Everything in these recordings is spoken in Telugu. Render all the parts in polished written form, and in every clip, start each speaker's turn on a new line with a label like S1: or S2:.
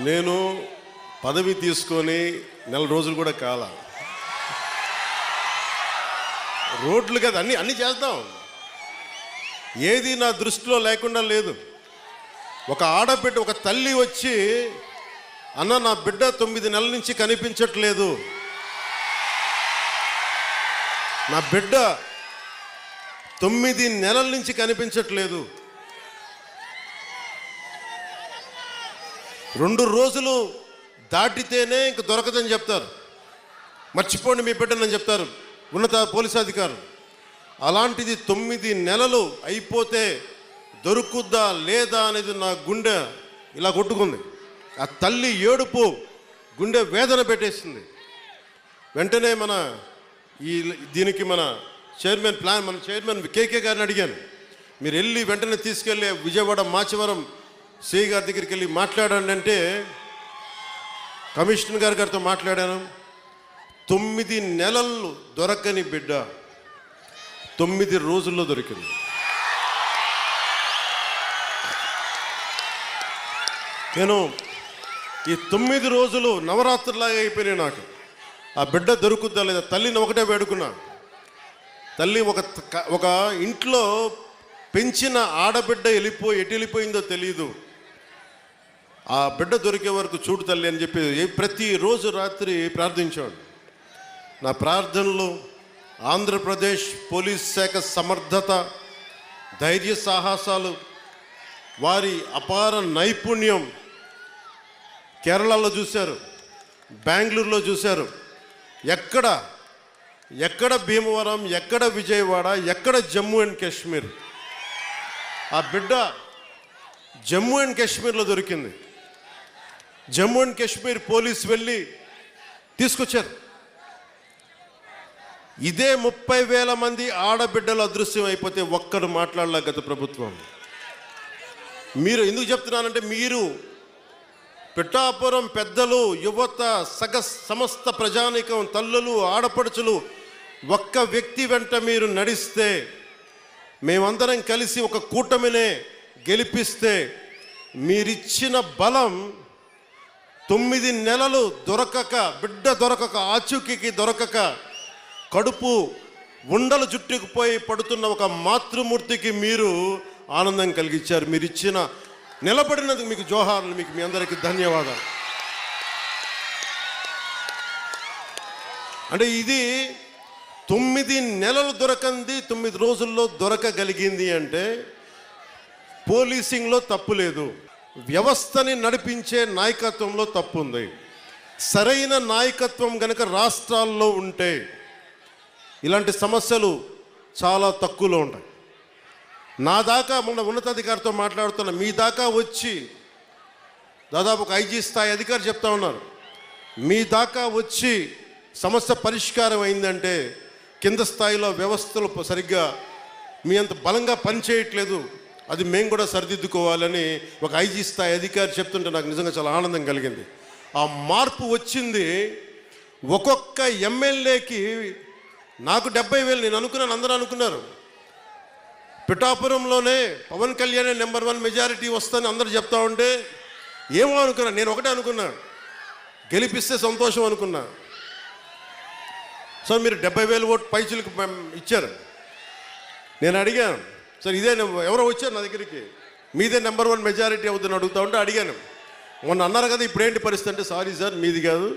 S1: నేను పదవి తీసుకొని నెల రోజులు కూడా కాల. రోడ్లు కదా అన్నీ చేద్దాం, ఏది నా దృష్టిలో లేకుండా లేదు. ఒక ఆడబిడ్డ, ఒక తల్లి వచ్చి, అన్న నా బిడ్డ 9 నెలల నుంచి కనిపించట్లేదు, నా బిడ్డ 9 నెలల నుంచి కనిపించట్లేదు, 2 రోజులు దాటితేనే ఇంక దొరకదని చెప్తారు, మర్చిపోండి మీ బిడ్డనని చెప్తారు ఉన్నత పోలీసు అధికారులు. అలాంటిది 9 నెలలు అయిపోతే దొరుకుద్దా లేదా అనేది నా గుండె ఇలా కొట్టుకుంది. ఆ తల్లి ఏడుపు గుండె వేదన పెట్టేసింది. వెంటనే దీనికి మన చైర్మన్ కేకే గారిని అడిగాను, మీరు వెళ్ళి వెంటనే తీసుకెళ్ళి విజయవాడ మాచవరం సిఐ గారి దగ్గరికి వెళ్ళి మాట్లాడండి అంటే, కమిషనర్ గారితో మాట్లాడాను. 9 నెలలు దొరకని బిడ్డ 9 రోజుల్లో దొరికింది. నేను ఈ 9 రోజులు నవరాత్రులాగా అయిపోయినాయి నాకు. ఆ బిడ్డ దొరుకుద్దా లేదా, తల్లిని ఒకటే వేడుకున్నా. తల్లి ఒక ఇంట్లో పెంచిన ఆడబిడ్డ ఎటు వెళ్ళిపోయిందో తెలియదు, ఆ బిడ్డ దొరికే వరకు చూడు తల్లి అని చెప్పి ప్రతిరోజు రాత్రి ప్రార్థించాడు. నా ప్రార్థనలు ఆంధ్రప్రదేశ్ పోలీస్ శాఖ సమర్థత, ధైర్య సాహసాలు, వారి అపార నైపుణ్యం కేరళలో చూశారు, బెంగళూరులో చూశారు. ఎక్కడ భీమవరం, ఎక్కడ విజయవాడ, ఎక్కడ జమ్మూ అండ్ కాశ్మీర్. ఆ బిడ్డ జమ్మూ అండ్ కాశ్మీర్లో దొరికింది. జమ్మూ అండ్ కాశ్మీర్ పోలీసు వెళ్ళి తీసుకొచ్చారు. ఇదే 30,000 మంది ఆడబిడ్డలు అదృశ్యం అయిపోతే ఒక్కరు మాట్లాడలే గత ప్రభుత్వం. మీరు ఎందుకు చెప్తున్నానంటే, మీరు పిఠాపురం పెద్దలు, యువత, సమస్త ప్రజానీకం, తల్లులు, ఆడపడుచులు ఒక్క వ్యక్తి వెంట మీరు నడిస్తే, మేమందరం కలిసి ఒక కూటమినే గెలిపిస్తే, మీరిచ్చిన బలం 9 నెలలు బిడ్డ దొరకక, ఆచూకీకి దొరకక, కడుపు ఉండలు జుట్టుకుపోయి పడుతున్న ఒక మాతృమూర్తికి మీరు ఆనందం కలిగించారు. మీరు ఇచ్చిన నిలబడినందుకు మీకు జోహార్లు, మీకు మీ అందరికీ ధన్యవాదాలు. అంటే ఇది 9 నెలలు దొరకంది 9 రోజుల్లో దొరకగలిగింది అంటే పోలీసింగ్లో తప్పు లేదు, వ్యవస్థని నడిపించే నాయకత్వంలో తప్పు ఉంది. సరైన నాయకత్వం కనుక రాష్ట్రాల్లో ఉంటే ఇలాంటి సమస్యలు చాలా తక్కువలో ఉంటాయి. నా దాకా మొన్న ఉన్నతాధికారితో మాట్లాడుతున్నా, మీ దాకా వచ్చి దాదాపు ఒక ఐజీ స్థాయి అధికారి చెప్తా ఉన్నారు, మీ దాకా వచ్చి సమస్య పరిష్కారం అయిందంటే కింద స్థాయిలో వ్యవస్థలు సరిగ్గా మీ అంత బలంగా పనిచేయట్లేదు, అది మేము కూడా సరిదిద్దుకోవాలని ఒక ఐజీ స్థాయి అధికారి చెప్తుంటే నాకు నిజంగా చాలా ఆనందం కలిగింది. ఆ మార్పు వచ్చింది. ఒక్కొక్క ఎమ్మెల్యేకి నాకు 70,000 నేను అనుకున్నాను, అందరూ అనుకున్నారు. పిఠాపురంలోనే పవన్ కళ్యాణ్ నెంబర్ 1 మెజారిటీ వస్తుందని అందరూ చెప్తా ఉంటే ఏమో అనుకున్నా, నేను ఒకటే అనుకున్నా, గెలిపిస్తే సంతోషం అనుకున్నా. సో మీరు 70,000 ఓటు పైచులకు ఇచ్చారు. నేను అడిగాను, సార్ ఇదే ఎవరో వచ్చారు నా దగ్గరికి, మీదే నెంబర్ 1 మెజారిటీ అవుతుందని అడుగుతా ఉంటే అడిగాను, మొన్న అన్నారు కదా ఇప్పుడేంటి పరిస్థితి అంటే, సారీ సార్ మీది కాదు,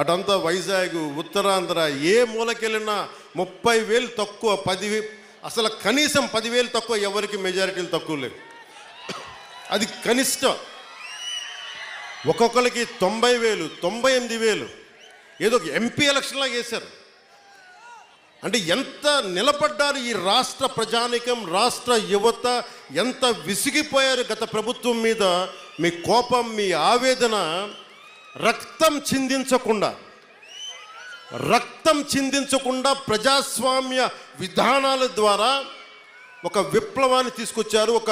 S1: అటంతా వైజాగ్, ఉత్తరాంధ్ర ఏ మూలకెళ్ళినా 30,000 తక్కువ, 10,000 అసలు కనీసం 10,000 తక్కువ, ఎవరికి మెజారిటీలు తక్కువ లేవు. అది కనిష్టం. ఒక్కొక్కరికి 90,000, 98,000 ఏదో ఎంపీ ఎలక్షన్లాగా వేశారు. అంటే ఎంత నిలబడ్డారు ఈ రాష్ట్ర ప్రజానికం, రాష్ట్ర యువత ఎంత విసిగిపోయారు గత ప్రభుత్వం మీద. మీ కోపం, మీ ఆవేదన రక్తం చిందించకుండా ప్రజాస్వామ్య విధానాల ద్వారా ఒక విప్లవాన్ని తీసుకొచ్చారు. ఒక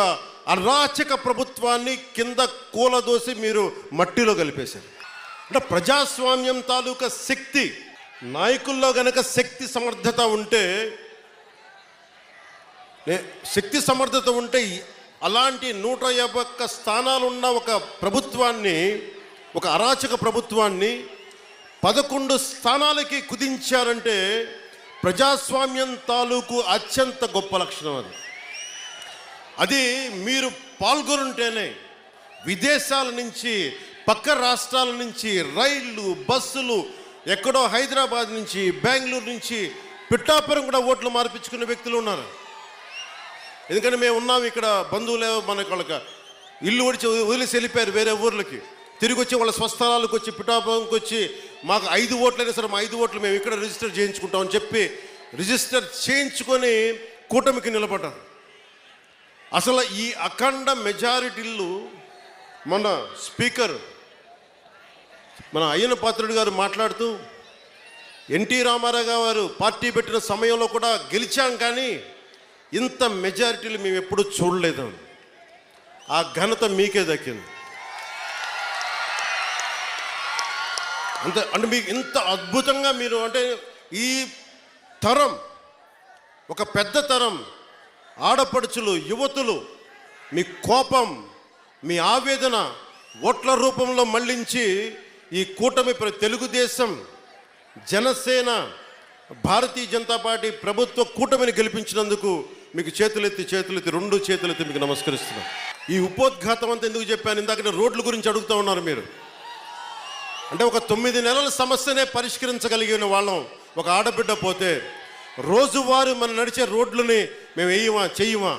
S1: అరాచక ప్రభుత్వాన్ని కింద కూలదోసి మీరు మట్టిలో కలిపేశారు. అంటే ప్రజాస్వామ్యం తాలూకా శక్తి, నాయకుల్లో గనక శక్తి సమర్థత ఉంటే శక్తి సమర్థత ఉంటే అలాంటి 151 స్థానాలున్న ఒక ప్రభుత్వాన్ని, ఒక అరాచక ప్రభుత్వాన్ని 11 స్థానాలకి కుదించారంటే ప్రజాస్వామ్యం తాలూకు అత్యంత గొప్ప లక్షణం అది మీరు పాల్గొనుంటేనే విదేశాల నుంచి, పక్క రాష్ట్రాల నుంచి రైళ్ళు, బస్సులు, ఎక్కడో హైదరాబాద్ నుంచి, బెంగళూరు నుంచి, పిఠాపురం కూడా ఓట్లు మార్పించుకునే వ్యక్తులు ఉన్నారు. ఎందుకంటే మేము ఉన్నాం ఇక్కడ, బంధువులే మనకు వాళ్ళకి ఇల్లు వదిలేసి వెళ్ళిపోయారు వేరే ఊర్లకి. తిరిగి వచ్చి వాళ్ళ స్వస్థలాలకు వచ్చి, పిఠాపురంకి వచ్చి మాకు 5 ఓట్లైనా సరే మా 5 ఓట్లు మేము ఇక్కడ రిజిస్టర్ చేయించుకుంటామని చెప్పి రిజిస్టర్ చేయించుకొని కూటమికి నిలబడ్డారు. అసలు ఈ అఖండ మెజారిటీలు మన స్పీకర్ మన అయ్యన పాత్రుడు గారు మాట్లాడుతూ, ఎన్టీ రామారావు గారు పార్టీ పెట్టిన సమయంలో కూడా గెలిచాం కానీ ఇంత మెజారిటీలు మేము ఎప్పుడూ చూడలేదు. ఆ ఘనత మీకే దక్కింది. అంటే మీకు ఇంత అద్భుతంగా మీరు, అంటే ఈ తరం, ఒక పెద్ద తరం ఆడపడుచులు, యువతులు మీ కోపం, మీ ఆవేదన ఓట్ల రూపంలో మళ్లించి ఈ కూటమి తెలుగుదేశం, జనసేన, భారతీయ జనతా పార్టీ ప్రభుత్వ కూటమిని గెలిపించినందుకు మీకు చేతులెత్తి 2 చేతులెత్తి మీకు నమస్కరిస్తున్నాను. ఈ ఉపోద్ఘాతం అంతా ఎందుకు చెప్పాను? ఇందాక రోడ్ల గురించి అడుగుతూ ఉన్నారు మీరు. అంటే ఒక 9 నెలల సమస్యనే పరిష్కరించగలిగిన వాళ్ళం. ఒక ఆడబిడ్డ పోతే రోజువారీ మనం నడిచే రోడ్లని మేము చెయ్యమా